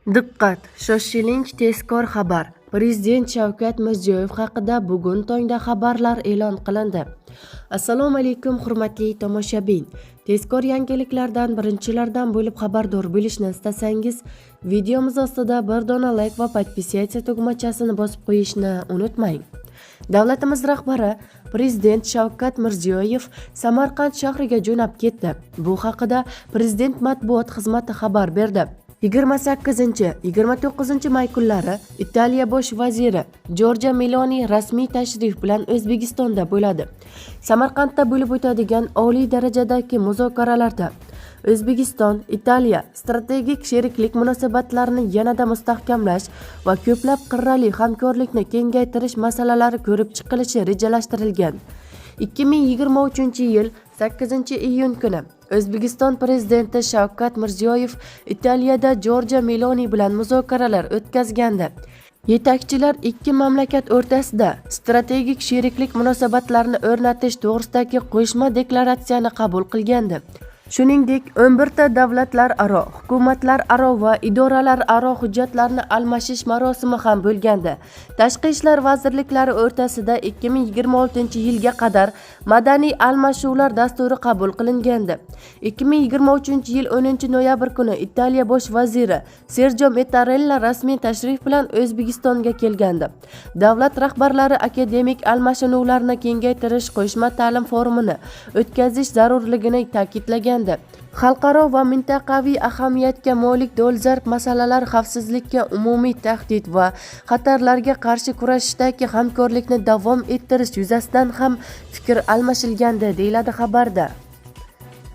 Diqqat! Shoshilinch tezkor xabar. Prezident Shavkat Mirziyoyev haqida bugun tongda xabarlar e'lon qilindi. Assalomu alaykum hurmatli tomoshabin. Tezkor yangiliklardan birinchilardan bo'lib xabardor bo'lishni istasangiz, videomiz ostida bir dona like va podpisatsiya tugmachasini bosib qo'yishni unutmang. Davlatimiz rahbari Prezident Shavkat Mirziyoyev Samarqand shahriga jo'nab ketdi. Bu haqida Prezident matbuot xizmati xabar berdi. 28-29 may kunlari Italiya bosh vaziri Giorgia Meloni rasmiy tashrif bilan O'zbekistonda bo'ladi. Samarqandda bo'lib o'tadigan oliy darajadagi muzokaralarda O'zbekiston, Italiya strategik sheriklik munosabatlarini yanada mustahkamlash va ko'plab qirrali hamkorlikni kengaytirish masalalari ko'rib chiqilishi rejalashtirilgan. 2023-yil 8-iyun kuni O'zbekiston prezidenti Shavkat Mirziyoyev Italiyada Giorgia Meloni bilan muzokaralar o'tkazgandi. Yetakchilar ikki mamlakat o'rtasida strategik sheriklik munosabatlarini o'rnatish to'g'risidagi qo'shma deklaratsiyani qabul qilgandi. Shuningdek, 11 ta davlatlararo, hukumatlararo va idoralararo hujjatlarni almashish marosimi ham bo'lgandi. Tashqi ishlar vazirliklari o'rtasida 2026-yilga qadar madaniy almashuvlar dasturi qabul qilingandi. 2023-yil 10-noyabr kuni Italiya bosh vaziri Sergio Mattarella rasmiy tashrif bilan O'zbekistonga kelgandi. Davlat rahbarlari akademik almashinuvlarni kengaytirish qo'shma ta'lim forumini o'tkazish zarurligini ta'kidlagan. Xalqaro va mintaqaviy ahamiyatga molik dolzarb masalalar xavfsizlikka, umumiy tahdid va xatarlarga qarshi kurashishdagi hamkorlikni davom ettirish yuzasidan ham fikr almashilgandi, deyiladi xabarda.